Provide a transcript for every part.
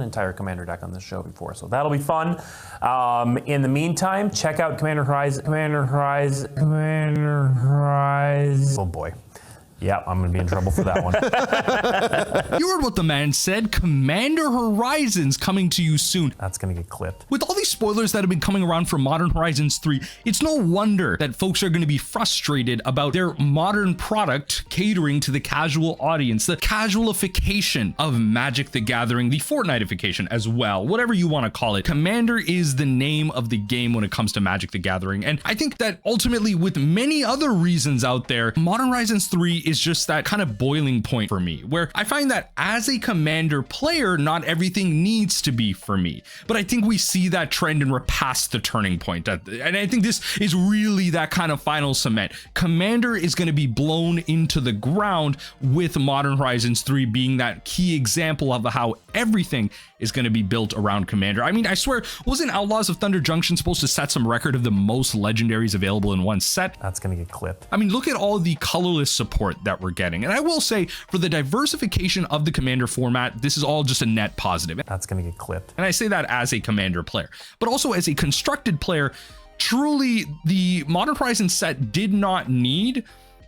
entire Commander deck on this show before, so that'll be fun. In the meantime, check out Commander Horizon. Oh boy. Yeah, I'm going to be in trouble for that one. You heard what the man said. Commander Horizons coming to you soon. That's going to get clipped. With all these spoilers that have been coming around for Modern Horizons 3, it's no wonder that folks are going to be frustrated about their modern product catering to the casual audience, the casualification of Magic the Gathering, the Fortnitification as well, whatever you want to call it. Commander is the name of the game when it comes to Magic the Gathering. And I think that ultimately, with many other reasons out there, Modern Horizons 3 is just that kind of boiling point for me, where I find that as a Commander player, not everything needs to be for me. But I think we see that trend and we're past the turning point. And I think this is really that kind of final cement. Commander is going to be blown into the ground, with Modern Horizons 3 being that key example of how everything is going to be built around Commander. I mean, I swear, wasn't Outlaws of Thunder Junction supposed to set some record of the most legendaries available in one set? That's going to get clipped. I mean, look at all the colorless support that we're getting. And I will say, for the diversification of the Commander format, this is all just a net positive. That's going to get clipped. And I say that as a Commander player, but also as a constructed player. Truly, the Modern Horizons set did not need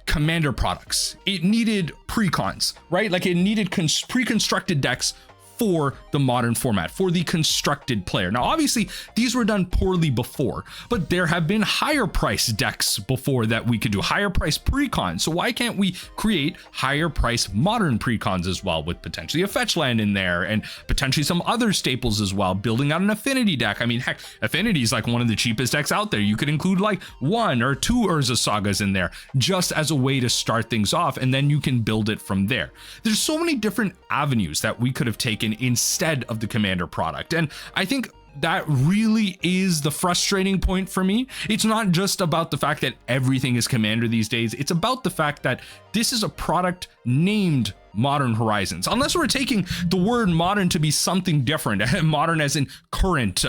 Commander products. It needed precons, right? Like, it needed pre-constructed decks for the modern format, for the constructed player. Now, obviously, these were done poorly before, but there have been higher price decks before that we could do, higher price precons. So why can't we create higher price modern precons as well, with potentially a fetch land in there and potentially some other staples as well, building out an affinity deck? I mean, heck, affinity is like one of the cheapest decks out there. You could include like 1 or 2 Urza Sagas in there just as a way to start things off, and then you can build it from there. There's so many different avenues that we could have taken instead of the Commander product. And I think that really is the frustrating point for me. It's not just about the fact that everything is Commander these days. It's about the fact that this is a product named Modern Horizons, unless we're taking the word modern to be something different, modern as in current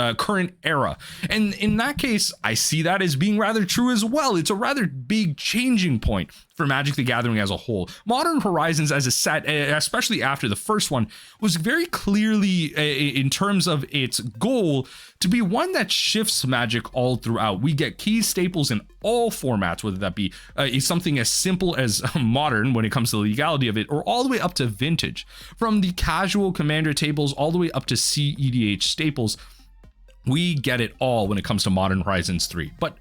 era. And in that case, I see that as being rather true as well. It's a rather big changing point for Magic the Gathering as a whole. Modern Horizons as a set, especially after the first one, was very clearly, in terms of its goal, to be one that shifts Magic all throughout. We get key staples in all formats, whether that be something as simple as modern when it comes to the legality of it, or all the way up to vintage. From the casual Commander tables all the way up to CEDH staples, we get it all when it comes to Modern Horizons 3. But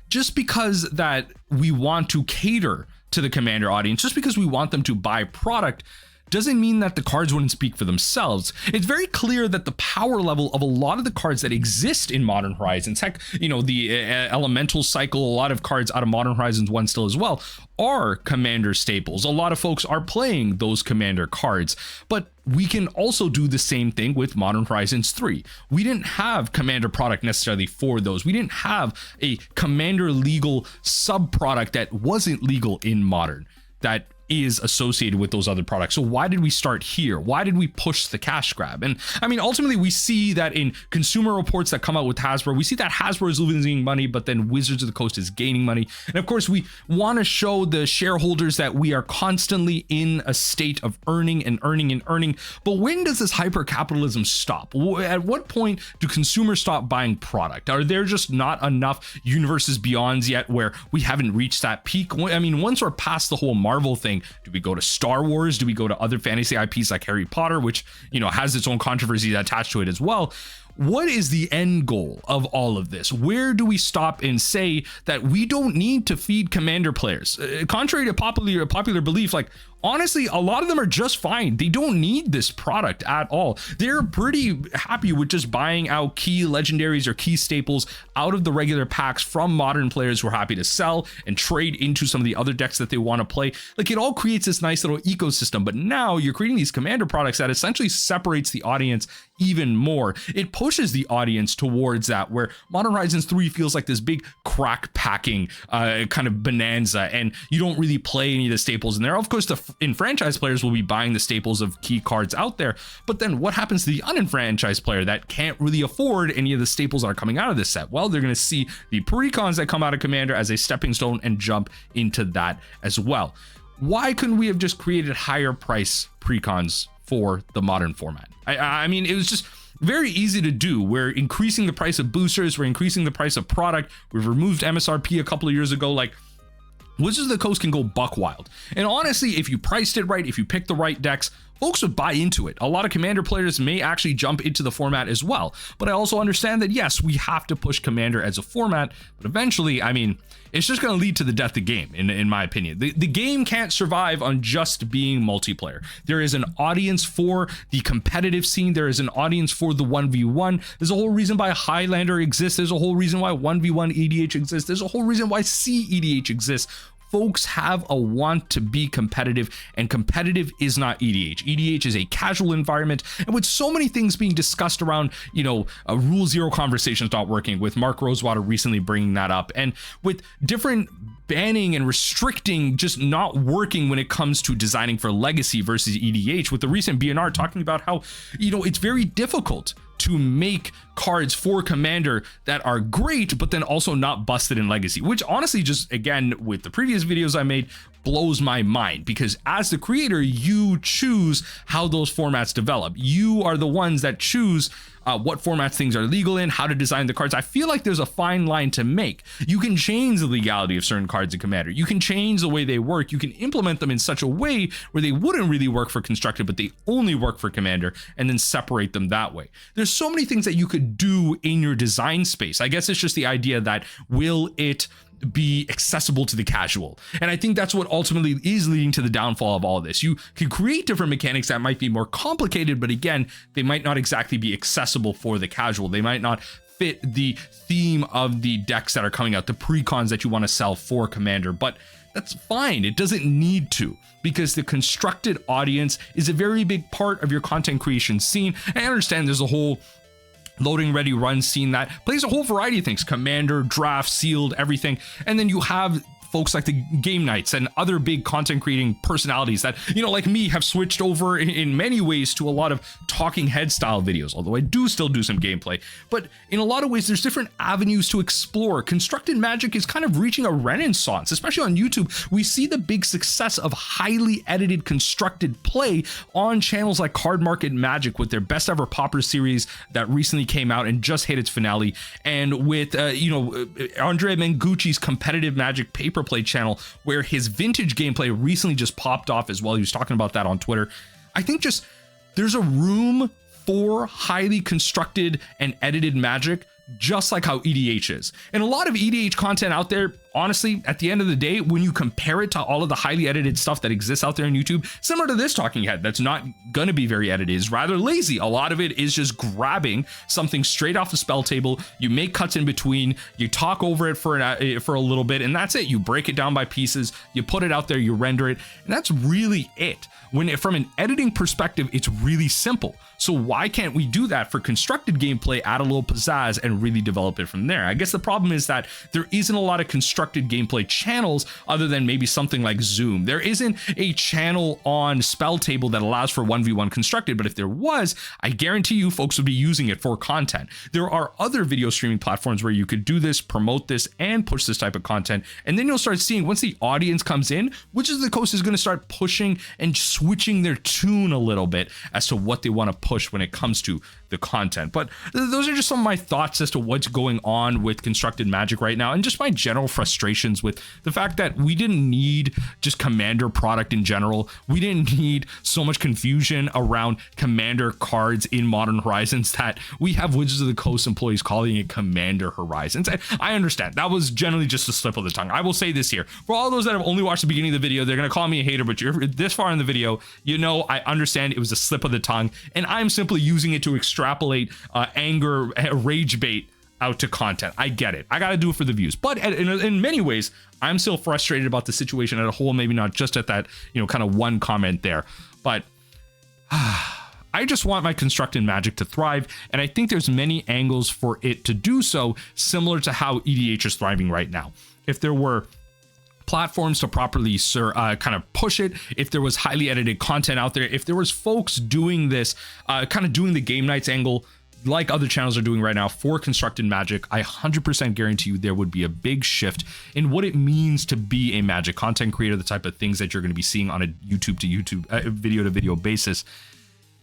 just because that we want to cater to the Commander audience, just because we want them to buy product, doesn't mean that the cards wouldn't speak for themselves. It's very clear that the power level of a lot of the cards that exist in Modern Horizons, heck, you know, the Elemental Cycle, a lot of cards out of Modern Horizons 1 still as well, are Commander staples. A lot of folks are playing those Commander cards, but we can also do the same thing with Modern Horizons 3. We didn't have Commander product necessarily for those. We didn't have a Commander legal sub product that wasn't legal in Modern, that is associated with those other products. So why did we start here? Why did we push the cash grab? And I mean, ultimately, we see that in consumer reports that come out with Hasbro, we see that Hasbro is losing money, but then Wizards of the Coast is gaining money. And of course, we want to show the shareholders that we are constantly in a state of earning and earning and earning. But when does this hyper capitalism stop? At what point do consumers stop buying product? Are there just not enough Universes Beyonds yet where we haven't reached that peak? I mean, once we're past the whole Marvel thing, do we go to Star Wars? Do we go to other fantasy IPs like Harry Potter, which, you know, has its own controversy attached to it as well? What is the end goal of all of this? Where do we stop and say that we don't need to feed Commander players? Contrary to popular belief, like, honestly, a lot of them are just fine. They don't need this product at all. They're pretty happy with just buying out key legendaries or key staples out of the regular packs from modern players who are happy to sell and trade into some of the other decks that they want to play. Like, it all creates this nice little ecosystem, but now you're creating these Commander products that essentially separates the audience even more. It pushes the audience towards that, where Modern Horizons 3 feels like this big crack packing kind of bonanza, and you don't really play any of the staples in there. Of course, the enfranchised players will be buying the staples of key cards out there, but then what happens to the unenfranchised player that can't really afford any of the staples that are coming out of this set? Well, they're going to see the precons that come out of Commander as a stepping stone and jump into that as well. Why couldn't we have just created higher price precons for the modern format? I mean, it was just, very easy to do. We're increasing the price of boosters, we're increasing the price of product, we've removed MSRP a couple of years ago. Like, Wizards of the Coast can go buck wild. And honestly, if you priced it right, if you picked the right decks, folks would buy into it. A lot of Commander players may actually jump into the format as well. But I also understand that, yes, we have to push Commander as a format, but eventually, I mean, it's just going to lead to the death of the game, in my opinion. The game can't survive on just being multiplayer. There is an audience for the competitive scene. There is an audience for the 1v1. There's a whole reason why Highlander exists. There's a whole reason why 1v1 EDH exists. There's a whole reason why CEDH exists. Folks have a want to be competitive, and competitive is not EDH. EDH is a casual environment, and with so many things being discussed around, Rule Zero conversations not working, with Mark Rosewater recently bringing that up, and with different banning and restricting just not working when it comes to designing for Legacy versus EDH, with the recent BNR talking about how, it's very difficult to make cards for Commander that are great, but then also not busted in Legacy, which honestly, just again, with the previous videos I made, blows my mind, because as the creator, you choose how those formats develop. You are the ones that choose what formats things are legal in, how to design the cards. I feel like there's a fine line to make. You can change the legality of certain cards in Commander. You can change the way they work. You can implement them in such a way where they wouldn't really work for Constructed, but they only work for Commander, and then separate them that way. There's so many things that you could do in your design space. I guess it's just the idea that, will it be accessible to the casual? And I think that's what ultimately is leading to the downfall of all of this. You can create different mechanics that might be more complicated, but again, they might not exactly be accessible for the casual. They might not fit the theme of the decks that are coming out, the precons that you want to sell for Commander, but that's fine. It doesn't need to, because the constructed audience is a very big part of your content creation scene. And I understand there's a whole loading ready run scene that plays a whole variety of things: Commander, draft, sealed, everything. And then you have folks like the Game Nights and other big content creating personalities that, like me, have switched over in many ways to a lot of talking head style videos, although I do still do some gameplay. But in a lot of ways, there's different avenues to explore. Constructed Magic is kind of reaching a renaissance, especially on YouTube. We see the big success of highly edited constructed play on channels like Card Market Magic, with their best ever Popper series that recently came out and just hit its finale, and with Andrea Mengucci's Competitive Magic Paper Play channel, where his vintage gameplay recently just popped off as well. He was talking about that on Twitter. I think just there's a room for highly constructed and edited Magic, just like how EDH is. And a lot of EDH content out there, honestly, at the end of the day, when you compare it to all of the highly edited stuff that exists out there on YouTube, similar to this talking head that's not going to be very edited, is rather lazy. A lot of it is just grabbing something straight off the spell table. You make cuts in between, you talk over it for a little bit, and that's it. You break it down by pieces, you put it out there, you render it, and that's really it. From an editing perspective, it's really simple. So why can't we do that for constructed gameplay, add a little pizzazz, and really develop it from there? I guess the problem is that there isn't a lot of constructed gameplay channels other than maybe something like Zoom. There isn't a channel on Spell Table that allows for 1v1 constructed, but if there was, I guarantee you folks would be using it for content. There are other video streaming platforms where you could do this, promote this, and push this type of content, and then you'll start seeing, once the audience comes in, Wizards of the Coast is going to start pushing and switching their tune a little bit as to what they want to push when it comes to the content. But those are just some of my thoughts as to what's going on with constructed Magic right now, and just my general frustrations with the fact that we didn't need just Commander product in general. We didn't need so much confusion around Commander cards in Modern Horizons that we have Wizards of the Coast employees calling it Commander Horizons. I understand that was generally just a slip of the tongue. I will say this here, for all those that have only watched the beginning of the video, they're going to call me a hater, but you're this far in the video, I understand it was a slip of the tongue, and I'm simply using it to extrapolate anger, rage bait out to content. I get it. I got to do it for the views. But in many ways, I'm still frustrated about the situation as a whole, maybe not just at that, kind of one comment there. But I just want my constructed Magic to thrive, and I think there's many angles for it to do so, similar to how EDH is thriving right now. If there were platforms to properly kind of push it, if there was highly edited content out there, if there was folks doing this, kind of doing the Game Nights angle like other channels are doing right now for constructed Magic, I 100% guarantee you there would be a big shift in what it means to be a Magic content creator, the type of things that you're going to be seeing on a YouTube to YouTube, video to video basis.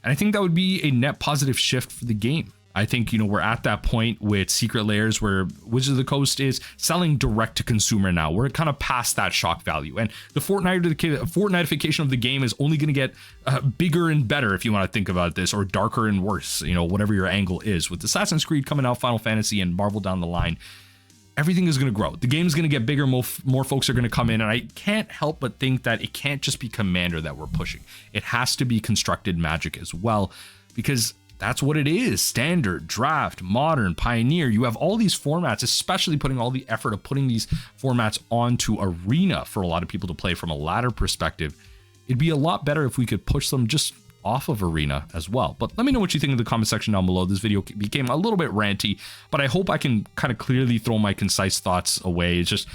And I think that would be a net positive shift for the game. I think, you know, we're at that point with Secret Lairs where Wizards of the Coast is selling direct to consumer now. We're kind of past that shock value. And the Fortnitification of the game is only going to get bigger and better, if you want to think about this, or darker and worse, you know, whatever your angle is. With Assassin's Creed coming out, Final Fantasy, and Marvel down the line, everything is going to grow. The game is going to get bigger. More folks are going to come in. And I can't help but think that it can't just be Commander that we're pushing. It has to be Constructed Magic as well, because that's what it is. Standard, Draft, Modern, Pioneer. You have all these formats, especially putting all the effort of putting these formats onto Arena for a lot of people to play from a ladder perspective. It'd be a lot better if we could push them just off of Arena as well. But let me know what you think in the comment section down below. This video became a little bit ranty, but I hope I can kind of clearly throw my concise thoughts away. It's just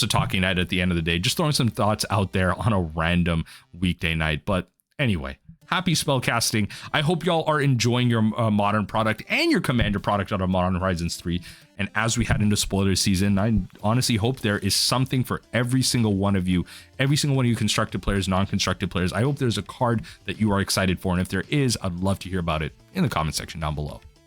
a talking night at the end of the day, just throwing some thoughts out there on a random weekday night. But anyway, happy spellcasting. I hope y'all are enjoying your Modern product and your Commander product out of Modern Horizons 3. And as we head into spoiler season, I honestly hope there is something for every single one of you constructed players, non-constructed players. I hope there's a card that you are excited for. And if there is, I'd love to hear about it in the comment section down below.